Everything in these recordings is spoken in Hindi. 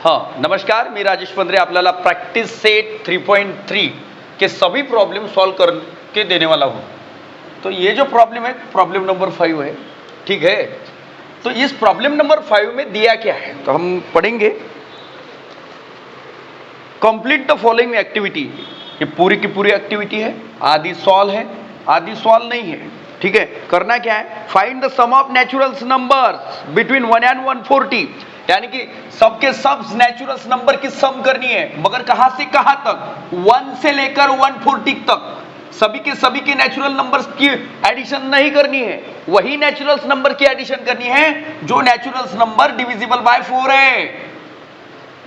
हाँ नमस्कार, मी राजेश पंद्रे आपल्याला प्रैक्टिस सेट 3.3 के सभी प्रॉब्लम सॉल्व करके देने वाला हूँ। तो ये जो प्रॉब्लम है प्रॉब्लम नंबर 5 है, ठीक है। तो इस प्रॉब्लम नंबर 5 में दिया क्या है तो हम पढ़ेंगे। कंप्लीट द फॉलोइंग एक्टिविटी, ये पूरी की पूरी एक्टिविटी है, आधी सॉल्व है आधी सॉल्व नहीं है, ठीक है। करना क्या है, find the sum of naturals numbers between 1 and 140, यानी कि सबके सब नेचुरल्स नंबर की सम करनी है, मगर कहां से कहां तक, 1 से लेकर 140 तक सभी के नेचुरल नंबर्स की एडिशन नहीं करनी है, वही नेचुरल्स नंबर की एडिशन करनी है जो नेचुरल्स नंबर डिविजिबल बाय 4 है।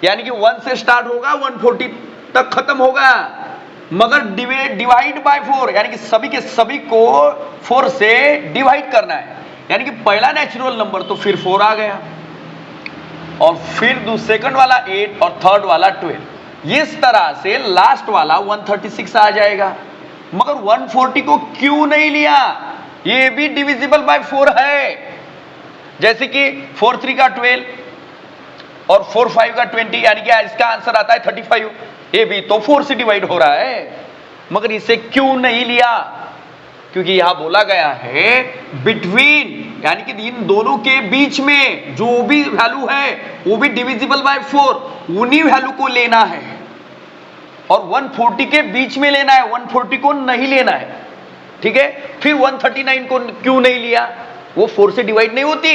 यानी कि 1 से स्टार्ट होगा 140 तक खत्म होगा, मगर डिवाइड बाय 4, यानी कि सभी के सभी को 4 से डिवाइड करना है। यानी कि पहला नेचुरल नंबर तो फिर 4 आ गया, और फिर सेकंड वाला 8 और थर्ड वाला 12। इस तरह से लास्ट वाला 136 आ जाएगा। मगर 140 को क्यों नहीं लिया, ये भी डिविजिबल बाय 4 है। जैसे कि 4 3 का 12 और 4 5 का 20, यानी कि इसका आंसर आता है 35। ये भी तो 4 से डिवाइड हो रहा है, मगर इसे क्यों नहीं लिया, क्योंकि यहां बोला गया है बिटवीन, यानी कि इन दोनों के बीच में जो भी वैल्यू है वो भी डिविजिबल बाय 4, उन्हीं वैल्यू को लेना है, और 140 के बीच में लेना है, 140 को नहीं लेना है, ठीक है। फिर 139 को क्यों नहीं लिया, वो 4 से डिवाइड नहीं होती,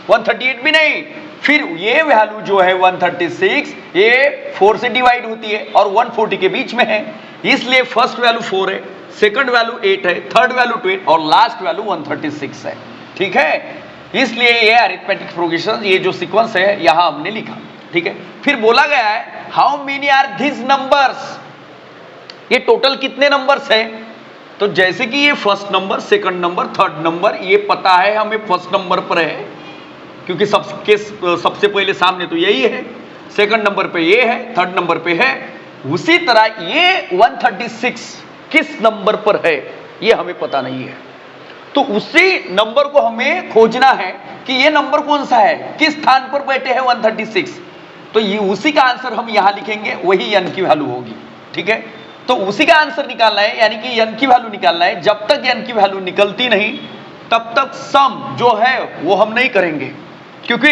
138 भी नहीं। फिर ये वैल्यू जो है 136, ये 4 से डिवाइड होती है और 140 के बीच में है, इसलिए फर्स्ट वैल्यू 4 है, सेकंड वैल्यू 8 है, थर्ड वैल्यू 12 और लास्ट वैल्यू 136 है, ठीक है। इसलिए ये अरिथमेटिक प्रोग्रेशन, ये जो सीक्वेंस है यहां हमने लिखा, ठीक है। फिर बोला गया है how many are this numbers, ये टोटल कितने नंबर्स हैं। तो जैसे कि ये first number, second number, third number, ये पता है हमें फर्स्ट नंबर पर है, क्योंकि सबसे पहले सामने तो यही है, सेकंड नंबर पे ये है, थर्ड नंबर पे है। उसी तरह ये 136 किस नंबर पर है ये हमें पता नहीं है, तो उसी नंबर को हमें खोजना है कि ये नंबर कौन सा है, किस स्थान पर बैठे हैं 136। तो ये उसी का आंसर हम यहां लिखेंगे, वही n की वैल्यू होगी, ठीक है। तो उसी का आंसर निकालना है, यानी कि n की वैल्यू निकालना है। जब तक n की वैल्यू निकलती नहीं तब तक सम जो है वो हम नहीं करेंगे, क्योंकि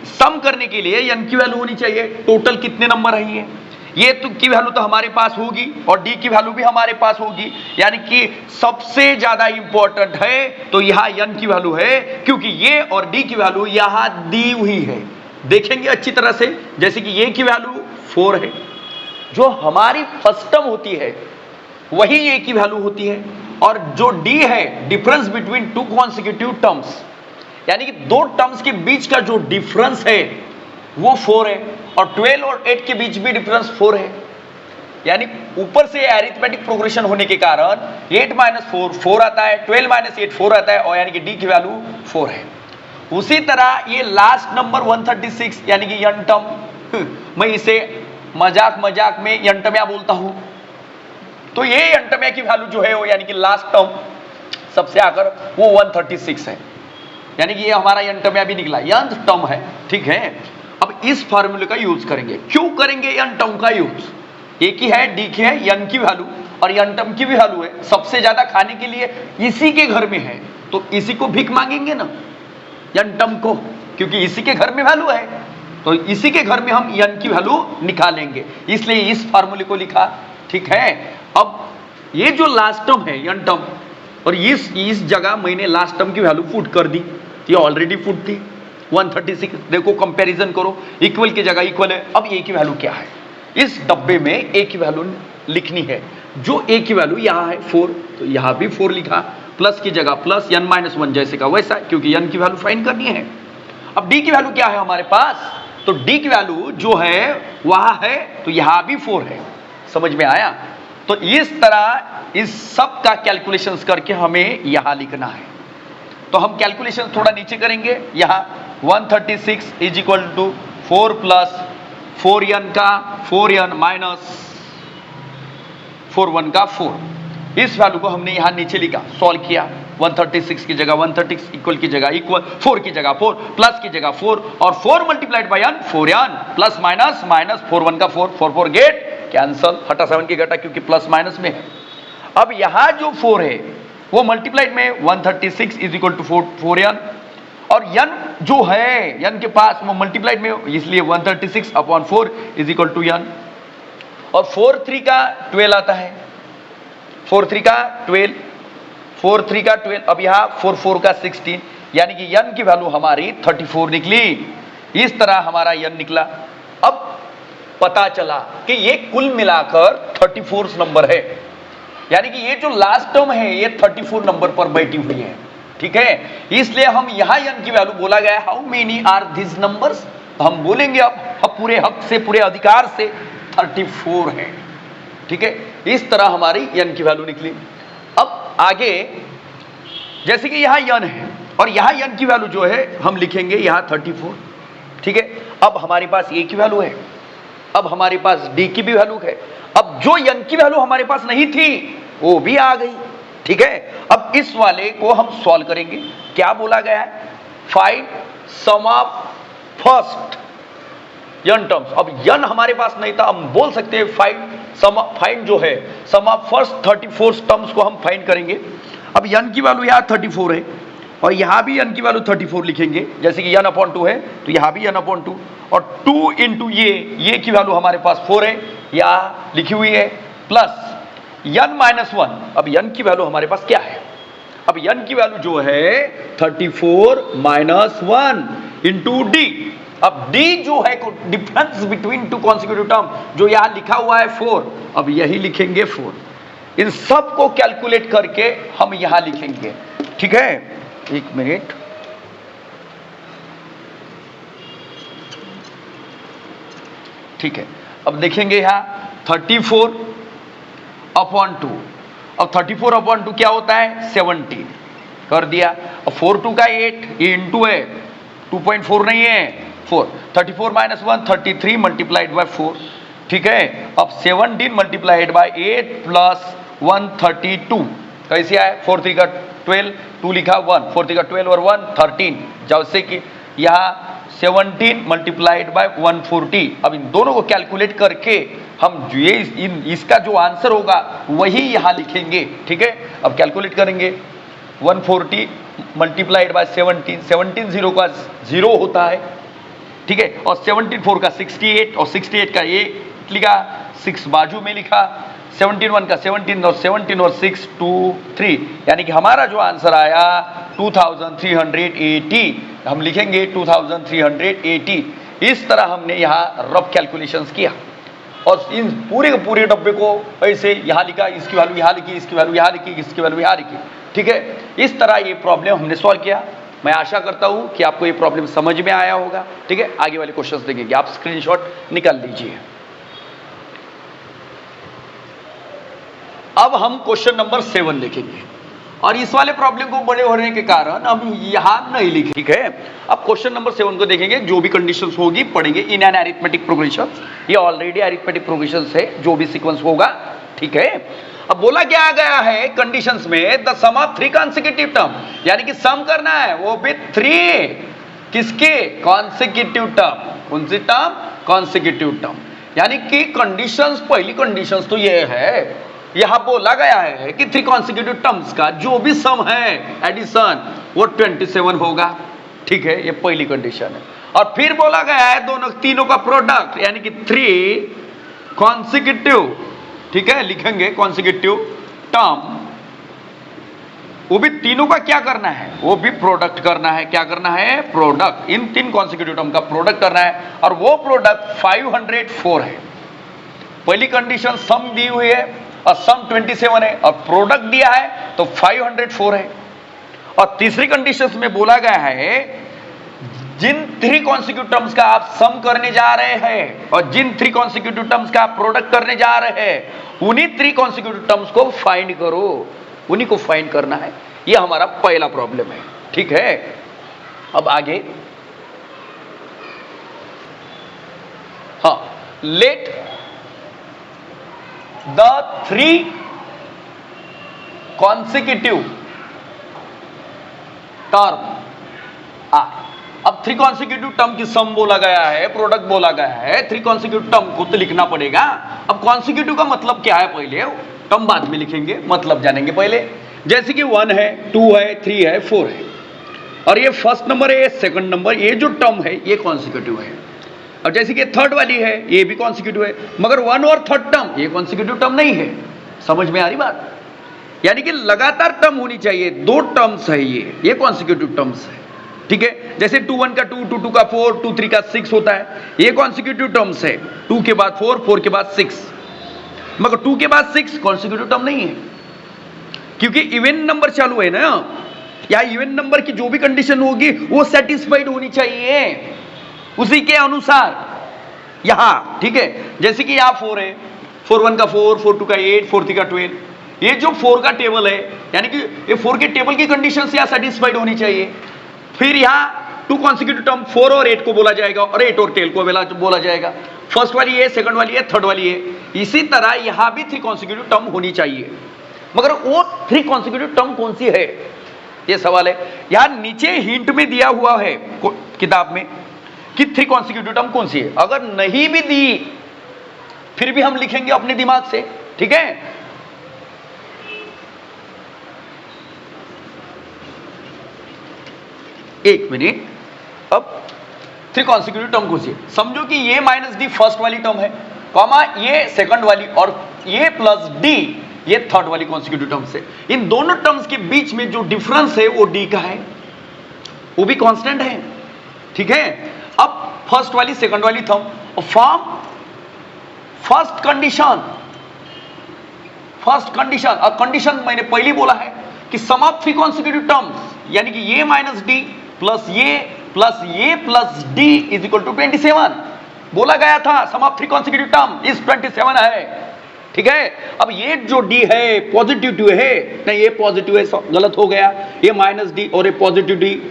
सम करने के लिए n की वैल्यू होनी चाहिए, टोटल कितने नंबर है ये तो की वैल्यू तो हमारे पास होगी और d की वैल्यू भी हमारे पास होगी, यानी कि सबसे ज्यादा इंपॉर्टेंट है तो यहां n की वैल्यू है, क्योंकि ये और d की वैल्यू यहां दी हुई है। देखेंगे अच्छी तरह से, जैसे कि ये की वैल्यू 4 है, जो हमारी फर्स्ट टर्म होती है वही ये की वैल्यू होती है, और जो d है difference between two consecutive terms, यानी कि दो टर्म्स के बीच का जो डिफरेंस है वो 4 है, और 12 और 8 के बीच भी डिफरेंस 4 है। यानी ऊपर से अरिथमेटिक प्रोग्रेशन होने के कारण 8 - 4 4 आता है, 12 - 8 4 आता है, और यानी कि d की वैल्यू 4 है। उसी तरह ये लास्ट नंबर 136, यानी कि n टर्म, मैं इसे मजाक में n टर्म बोलता हूं, तो ये n टर्म की वैल्यू जो है वो, यानी कि लास्ट टर्म सबसे आकर वो 136 है, यानी कि ये हमारा n टर्म भी निकला, n टर्म है, ठीक है। अब इस फार्मूले का यूज करेंगे। क्यों करेंगे n टर्म का यूज, एक ही है, d की है, n की वैल्यू और n टर्म की भी वैल्यू है, सबसे ज्यादा खाने के लिए इसी के घर में है, तो इसी को भीख मांगेंगे ना n टर्म को, क्योंकि इसी के घर में वैल्यू है, तो इसी के घर में हम n की वैल्यू निकालेंगे, इसलिए इस फार्मूले को लिखा, ठीक है। अब ये जो लास्ट टर्म है n टर्म, और इस जगह मैंने लास्ट टर्म की वैल्यू पुट कर दी, ये ऑलरेडी पुट थी 136। देखो कंपैरिजन करो, इक्वल की जगह इक्वल है। अब a की वैल्यू क्या है, इस डब्बे में a की वैल्यू लिखनी है, जो a की वैल्यू यहां है 4, तो यहां भी 4 लिखा, प्लस की जगह प्लस, n - 1 जैसे का वैसा, क्योंकि n की वैल्यू फाइंड करनी है। अब d की वैल्यू क्या है हमारे पास, तो d की वैल्यू जो है वहां है, तो यहां भी 4 है, समझ में आया। तो इस तरह इस सब का कैलकुलेशंस करके हमें यहां लिखना है। तो हम कैलकुलेशन थोड़ा नीचे करेंगे, यहां 136 is equal to 4 plus 4n का 4n माइनस 41 का 4, इस वैल्यू को हमने यहां नीचे लिखा, सॉल्व किया, 136 की जगह 136, इक्वल की जगह इक्वल, 4 की जगह 4, प्लस की जगह 4, और 4 multiplied by n 4n, plus minus minus, 4 1 का 4, 4 4 गेट कैंसल, हटा 7 की घटा क्योंकि प्लस माइनस में है। अब यहां जो 4 है वो मल्टीप्लाइड में 136 इज इक्वल टू 4n, और n जो है n के पास वो मल्टीप्लाइड में, इसलिए 136 upon 4 is equal to n, और 4 3 का 12 आता है, 4 3 का 12, 4 3 का 12, अब यहां 4 4 का 16, यानी कि n की वैल्यू हमारी 34 निकली। इस तरह हमारा n निकला। अब पता चला कि ये कुल मिलाकर 34 नंबर है, यानी कि ये जो लास्ट टर्म है ये 34 नंबर पर बैठी हुई है, ठीक है। इसलिए हम यहां n की वैल्यू बोला गया, how many are this numbers, हम बोलेंगे अब पूरे हक से, पूरे अधिकार से 34 है, ठीक है। इस तरह हमारी n की वैल्यू निकली। अब आगे जैसे कि यहां n है और यहां n की वैल्यू जो है हम लिखेंगे यहां 34, ठीक है। अब हमारे पास a की वैल्यू है, अब हमारे पास d की भी वैल्यू है, अब जो n की वैल्यू हमारे पास नहीं थी वो भी आ गई, ठीक है। अब इस वाले को हम सॉल्व करेंगे। क्या बोला गया है, find sum of first n terms. अब n हमारे पास नहीं था, हम बोल सकते हैं फाइंड जो है सम ऑफ फर्स्ट 34 टर्म्स को हम फाइंड करेंगे। अब n की वैल्यू यहाँ 34 है और यहाँ भी n की वैल्यू 34 लिखेंगे, जैसे कि n अपॉन 2 है तो यहाँ भी n अपॉन 2, और 2 इंटू ये की वैल्यू हमारे पास 4 है, यहाँ लिखी हुई है, प्लस n माइनस 1। अब n की वैल्यू हमारे पास क्या है, अब n की वैल्यू जो है 34 माइनस 1 इंटू डी। अब d जो है difference between two consecutive term जो यहां लिखा हुआ है 4, अब यही लिखेंगे 4। इन सब को कैलकुलेट करके हम यहां लिखेंगे, ठीक है। एक मिनट, ठीक है। अब देखेंगे यहां 34 अपॉन 2, अब 34 अपॉन 2 क्या होता है 17 कर दिया, अब 4 2 का 8, ये इंटू है 2.4 नहीं है 4, 34 माइनस 1 33 मल्टीप्लाइड बाय 4, ठीक है। अब 17 मल्टीप्लाइड बाय 8 प्लस 132 कैसे आए, 4 3 का 12, 2 लिखा 1, 4 3 का 12 और 1 13, जैसे कि यहाँ 17 मल्टीप्लाइड बाय 140। अब इन दोनों को कैलकुलेट करके हम ये इसका जो आंसर होगा वही यहाँ लिखेंगे, ठीक है। अब कैलकुलेट करेंगे 140 मल्टीप्लाइड बाय 17, 17 0 का 0 होता है, ठीक है, और 17 4 का 68, और 68 का ये लिखा 6 बाजू में लिखा, 17 1 का 17 और 17 और 6 2 3, यानी कि हमारा जो आंसर आया 2380, हम लिखेंगे 2380। इस तरह हमने यहाँ रफ कैलकुलेशंस किया और इन पूरे के पूरे डब्बे को ऐसे यहाँ लिखा, इसकी वैल्यू यहाँ लिखी, इसकी वैल्यू यहाँ लिखी, इसकी वैल्यू यहाँ लिखी, ठीक है। इस तरह ये प्रॉब्लम हमने सॉल्व किया। मैं आशा करता हूँ कि आपको ये प्रॉब्लम समझ में आया होगा, ठीक है। आगे वाले क्वेश्चंस देखेंगे, आप स्क्रीनशॉट निकाल लीजिए। अब हम क्वेश्चन नंबर 7 देखेंगे और इस वाले प्रॉब्लम को बड़े होने के कारण हम यहां नहीं लिखे, ठीक है। अब क्वेश्चन नंबर 7 को देखेंगे, जो भी कंडीशंस होगी पढ़ेंगे इन एन अरिथमेटिक प्रोग्रेशन। ये ऑलरेडी अरिथमेटिक प्रोग्रेशन है, जो भी सीक्वेंस होगा, ठीक है। अब बोला क्या गया है कंडीशंस में, the sum of 3 consecutive term, यानी कि सम करना है वो भी 3 किसके कॉन्सेक्यूटिव टर्म, कौन सी टर्म कॉन्सेक्यूटिव टर्म, यानी कि कंडीशंस, पहली कंडीशंस तो ये है, यहां बोला गया है कि 3 कॉन्सेक्यूटिव टर्म्स का जो भी सम है एडिशन वो 27 होगा, ठीक है, ये पहली कंडीशन है। और फिर बोला गया है दोनों तीनों का प्रोडक्ट, यानी कि 3 कॉन्सेक्यूटिव, ठीक है, लिखेंगे कॉन्सेक्यूटिव टर्म, वो भी तीनों का क्या करना है, वो भी प्रोडक्ट करना है। क्या करना है, प्रोडक्ट, इन 3 कॉन्सेक्यूटिव टर्म का प्रोडक्ट करना है, और वो प्रोडक्ट 504 है। पहली कंडीशन सम दी हुई है और सम 27 है और प्रोडक्ट दिया है तो 504 है। और तीसरी कंडीशन में बोला गया है जिन 3 कॉन्सेक्यूटिव टर्म्स का आप सम करने जा रहे हैं और जिन 3 कॉन्सेक्यूटिव टर्म्स का आप प्रोडक्ट करने जा रहे हैं उन्हीं 3 कॉन्सेक्यूटिव टर्म्स को फाइंड करो, उन्हीं को फाइंड करना है। ये हमारा पहला प्रॉब्लम है, ठीक है। अब आगे, हाँ, let the 3 consecutive term are. अब 3 कॉन्सिक्यूटिव टर्म की सम बोला गया है, प्रोडक्ट बोला गया है, 3 कॉन्सिक्यूटिव टर्म को तो लिखना पड़ेगा। अब कॉन्सिक्यूटिव का मतलब क्या है, पहले टर्म बाद में लिखेंगे, मतलब जानेंगे पहले। जैसे कि 1 है, 2 है, 3 है, 4 है, और ये फर्स्ट नंबर है, ये सेकंड नंबर, ये जो टर्म है ये कॉन्सिक्यूटिव है। अब जैसे कि थर्ड वाली है, ये भी कॉन्सिक्यूटिव है, मगर 1 और थर्ड टर्म ये कॉन्सिक्यूटिव टर्म नहीं है। समझ में आ रही बात? यानी कि लगातार टर्म होनी चाहिए, 2 टर्म्स है ये कॉन्सिक्यूटिव टर्म्स है, ठीक है। जैसे 2 1 का 2, 2 2 का 4, 2 3 का 6 होता है, ये कॉन्सिक्यूटिव टर्म्स है। 2 के बाद 4, 4 के बाद 6, मगर 2 के बाद 6 कॉन्सिक्यूटिव टर्म नहीं है, क्योंकि इवन नंबर चालू है ना। या इवन नंबर की जो भी कंडीशन होगी वो सेटिस्फाइड होनी चाहिए उसी के अनुसार यहां, ठीक है। जैसे कि यहां 4 है, 4 1 का 4, 4 2 का 8, 4 3 का 12, ये जो 4 का टेबल है, यानी कि ये 4 के टेबल की कंडीशन यहां सेटिस्फाइड होनी चाहिए। फिर यहां 2 कॉन्सिक्यूटिव टर्म 4 और 8 को बोला जाएगा, और 8 और 10 को बोला जाएगा। फर्स्ट वाली है, सेकंड वाली है, थर्ड वाली है। इसी तरह यहां भी 3 कॉन्सिक्यूटिव टर्म होनी चाहिए, मगर वो 3 कॉन्सिक्यूटिव टर्म कौन सी है, ये सवाल है। यहां नीचे हिंट में दिया हुआ है किताब में कि 3 कॉन्सिक्यूटिव टर्म कौन सी है। अगर नहीं भी दी फिर भी हम लिखेंगे अपने दिमाग से, ठीक है। एक मिनट, अब 3 कॉन्सिक्यूटिव टर्म कौन सी है? समझो कि ये माइनस डी फर्स्ट वाली टर्म है, कॉमा ये सेकंड वाली, और ये प्लस डी ये थर्ड वाली कॉन्सिक्यूटिव टर्म से। इन दोनों टर्म्स के बीच में जो डिफरेंस है वो डी का है, वो भी कांस्टेंट है, ठीक है। अब फर्स्ट वाली सेकंड वाली टर्म फॉर्म फर्स्ट कंडीशन, और कंडीशन मैंने पहले बोला है कि सम ऑफ 3 कॉन्सिक्यूटिव टर्म्स, यानी कि ये माइनस डी प्लस ये plus D is equal to 27 बोला गया था। Sum of 3 consecutive term is 27 है, ठीक है। अब ये जो डी है पॉजिटिव है, नहीं ये पॉजिटिव है, गलत हो गया। ये माइनस डी और ये पॉजिटिव डी,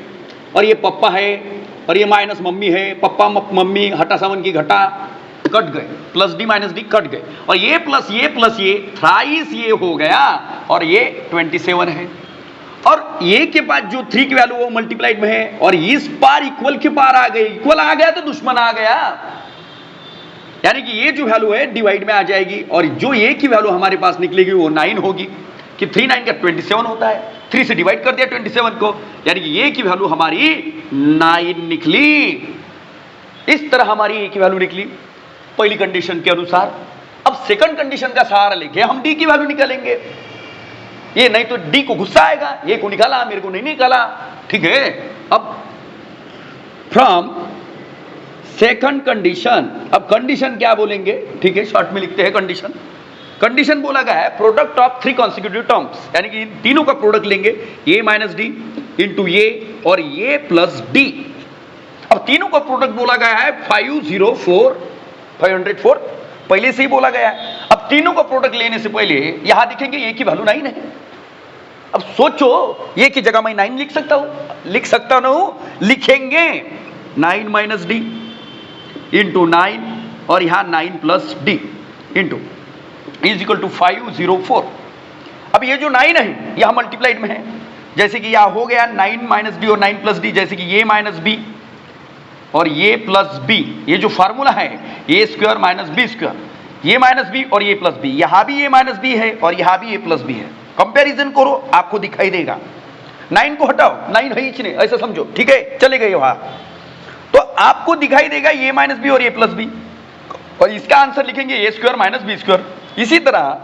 और ये पप्पा है और ये माइनस मम्मी है, पप्पा मम्मी घटा सावन की घटा कट गए, plus D minus D cut गए, और ये प्लस ये थ्राइस ये हो गया, और ये 27 है। और ये के बाद जो 3 की वैल्यू वो मल्टीप्लाइड में है, और इस पार इक्वल के पार आ गई, इक्वल आ गया तो दुश्मन आ गया, यानी कि ये जो वैल्यू है डिवाइड में आ जाएगी, और जो ये की वैल्यू हमारे पास निकलेगी वो 9 होगी, कि 3 9 का 27 होता है। 3 से डिवाइड कर दिया 27 को, यानी कि ये की वैल्यू हमारी 9 निकली। इस तरह हमारी ये की वैल्यू निकली पहली कंडीशन के अनुसार। अब सेकंड कंडीशन का सहारा लेके हम डी की वैल्यू निकालेंगे। ये नहीं तो डी को गुस्सा आएगा, ये को निकाला मेरे को नहीं निकाला, ठीक है। अब फ्रॉम सेकंड कंडीशन, अब कंडीशन क्या बोलेंगे, ठीक है, शॉर्ट में लिखते हैं कंडीशन। कंडीशन बोला गया है प्रोडक्ट ऑफ 3 कॉन्सिक्यूटिव टर्म्स, यानी कि इन तीनों का प्रोडक्ट लेंगे, ए माइनस डी इंटू ये और ये प्लस डी। अब तीनों का प्रोडक्ट बोला गया है 504 पहले से ही बोला गया है। अब तीनों का प्रोडक्ट लेने से पहले यहां दिखेंगे ये की वैल्यू 9 है। अब सोचो ये की जगह मैं 9 लिख सकता हूं, लिखेंगे 9 माइनस डी इंटू 9 और यहां 9 plus D into is equal to 504। अब ये जो 9 है यहां मल्टीप्लाइड में है, जैसे कि यहां हो गया 9 माइनस डी और 9 प्लस डी, जैसे कि ये माइनस बी और ये प्लस बी, ये जो फार्मूला है ए स्क्वायर माइनस बी स्क्वायर, ये माइनस बी और ये प्लस बी, यहां भी ये माइनस बी है और यहां भी ये प्लस बी है। कंपैरिजन करो आपको दिखाई देगा। 9 को हटाओ, 9 है ही नहीं, ऐसा समझो, ठीक है, चले गए वहां, तो आपको दिखाई देगा ये माइनस बी और ये प्लस बी, और इसका आंसर लिखेंगे ए स्क्वायर माइनस बी स्क्वायर। इसी तरह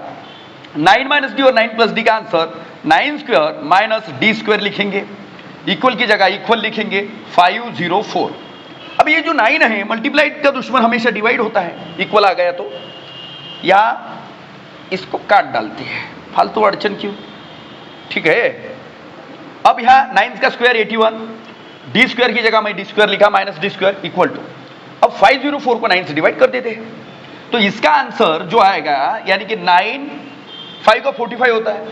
9 माइनस डी और 9 प्लस डी का answer 9 square minus D square लिखेंगे, इक्वल की जगह इक्वल लिखेंगे 504। अब ये जो 9 है मल्टीप्लाइड का दुश्मन हमेशा डिवाइड होता है, इक्वल आ गया तो या इसको काट डालते हैं, फालतू अड़चन क्यों, ठीक है। अब यहां 9 का स्क्वायर 81, डी स्क्वायर की जगह मैं डी स्क्वायर लिखा minus D square equal to, अब 504 को 9 से डिवाइड कर देते हैं, तो इसका आंसर जो आएगा, यानी कि 9 5 का 45 होता है,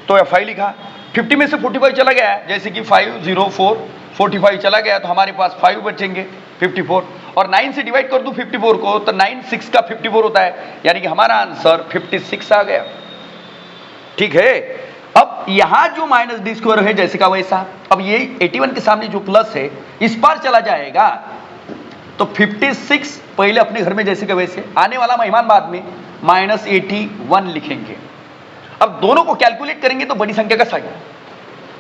तो यह 5 लिखा, 50 में से 45 चला गया, जैसे कि 504 45 चला गया, तो हमारे पास 5 बचेंगे 54, और 9 से डिवाइड कर दूं 54 को, तो 9 6 का 54 होता है, यानी कि हमारा आंसर 56 आ गया, ठीक है। अब यहां जो माइनस डी स्क्वायर है जैसे का वैसा, अब ये 81 के सामने जो प्लस है इस पार चला जाएगा, तो 56 पहले अपने घर में जैसे का वैसे, आने वाला मेहमान बाद में माइनस 81 लिखेंगे। अब दोनों को कैलकुलेट करेंगे तो बड़ी संख्या का साइन,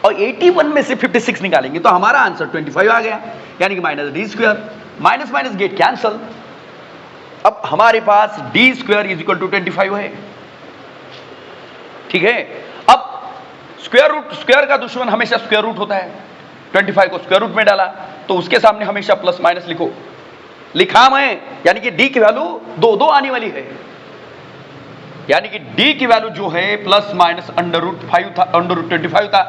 और 81 में से 56 निकालेंगे तो हमारा आंसर 25 आ गया, यानी कि minus D square, minus minus get cancel. अब हमारे पास D square is equal to 25 है, ठीक है। अब स्क्वायर का दुश्मन हमेशा स्क्वायर रूट होता है, 25 को स्क्वायर रूट में डाला तो उसके सामने हमेशा प्लस माइनस लिखो, लिखा मैं, यानी कि डी की वैल्यू 2 आने वाली है, यानी कि डी की वैल्यू जो है प्लस माइनस अंडर रूट 5 था, अंडर रूट 25 था,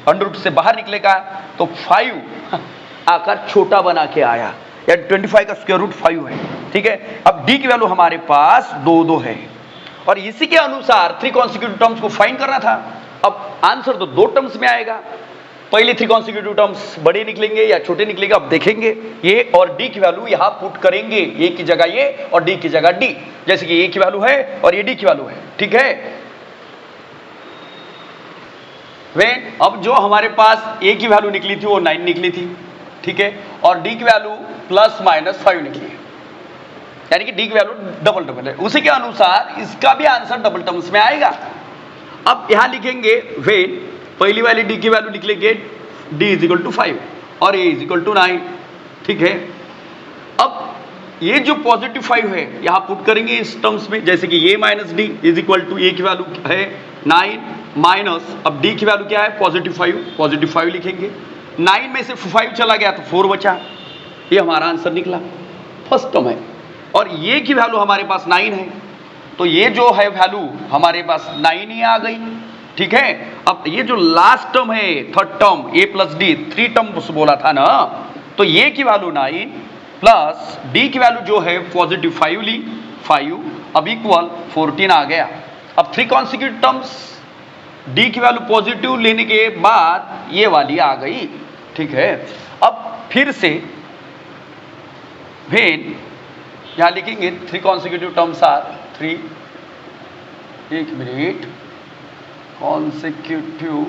अंडर रूट से बाहर निकलेगा तो 5 आकर छोटा बना के आया, यानी 25 का स्क्वायर रूट 5 है, ठीक है। अब डी की वैल्यू हमारे पास 2 है, और इसी के अनुसार 3 कॉन्सिक्यूटिव टर्म्स को फाइंड करना था। अब आंसर तो 2 टर्म्स में आएगा, पहले 3 कॉन्सिक्यूटिव टर्म्स बड़े निकलेंगे या छोटे निकलेंगे, अब देखेंगे। ये और डी की वैल्यू यहां पुट करेंगे, ए की जगह ये और डी की जगह डी, जैसे कि ए की वैल्यू है और ये डी की वैल्यू है, ठीक है। अब जो हमारे पास ए की वैल्यू निकली थी वो 9 निकली थी, ठीक है, और डी की वैल्यू प्लस माइनस 5 निकली है, यानी कि डी की वैल्यू डबल है, उसी के अनुसार इसका भी आंसर डबल टर्म्स में आएगा। अब यहां लिखेंगे वेन, पहली वाली डी की वैल्यू लिख लेंगे डी इज इक्वल टू 5 और ए इज इक्वल टू 9, ठीक है। अब ये जो पॉजिटिव 5 है यहां पुट करेंगे इस टर्म्स में, जैसे कि A minus D is equal to A की वैल्यू है 9 माइनस, अब डी की वैल्यू क्या है पॉजिटिव 5 लिखेंगे, 9 में से 5 चला गया तो 4 बचा, ये हमारा आंसर निकला, फर्स्ट टर्म है। और ये की वैल्यू हमारे पास 9 है, तो ये जो है वैल्यू हमारे पास 9 ही आ गई, ठीक है। अब ये जो लास्ट टर्म है, थर्ड टर्म ए प्लस डी, 3 टर्म बोला था ना, तो ये की वैल्यू 9 प्लस डी की वैल्यू जो है पॉजिटिव 5 ली, 5 अब इक्वल 14 आ गया। अब 3 कॉन्सिक्यूटिव टर्म्स, डी की वैल्यू पॉजिटिव लेने के बाद ये वाली आ गई, ठीक है। अब फिर से वेन यहां लिखेंगे 3 कॉन्सिक्यूटिव टर्म्स आर 3, एक मिनट, consecutive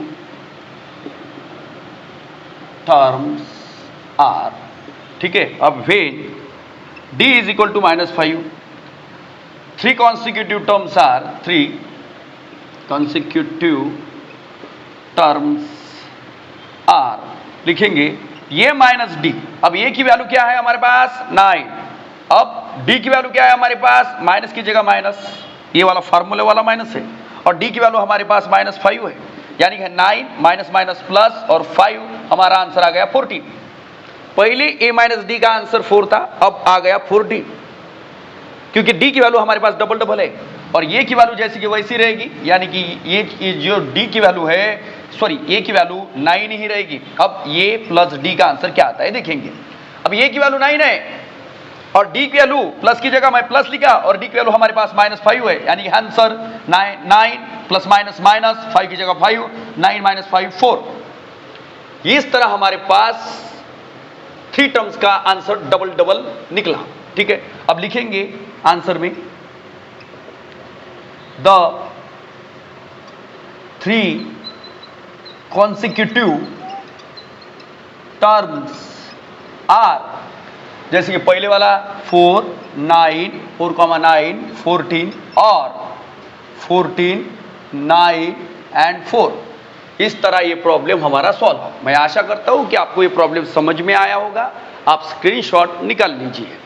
terms are, ठीक है। अब when d is equal to -5, 3 consecutive terms are 3 consecutive terms are, लिखेंगे ये माइनस डी, अब ये की वैल्यू क्या है हमारे पास 9, अब डी की वैल्यू क्या है हमारे पास, माइनस की जगह माइनस, ये वाला फार्मूले वाला माइनस है, और डी की वैल्यू हमारे पास -5 है, यानी कि 9 माइनस माइनस प्लस और 5, हमारा आंसर आ गया 14। पहले ए माइनस डी का आंसर 4 था, अब आ गया 14, क्योंकि डी की वैल्यू हमारे पास डबल है, और ये की वैल्यू जैसी कि वैसी रहेगी, यानी कि ये जो डी की वैल्यू है, सॉरी ए की वैल्यू 9 ही रहेगी। अब ये प्लस डी का आंसर क्या आता है देखेंगे। अब ये की वैल्यू 9 है और डी की वैल्यू प्लस की जगह मैं प्लस लिखा, और डी की वैल्यू हमारे पास -5 है, यानी आंसर 9 प्लस माइनस माइनस, 5 की जगह 5, 9 माइनस 5 4। इस तरह हमारे पास 3 टर्म्स का आंसर डबल निकला, ठीक है। अब लिखेंगे आंसर में द 3 consecutive terms are, जैसे कि पहले वाला 4 9 4,9 14 और 14 9 एंड 4, इस तरह ये प्रॉब्लम हमारा सॉल्व हो। मैं आशा करता हूं कि आपको ये प्रॉब्लम समझ में आया होगा। आप स्क्रीनशॉट निकाल लीजिए।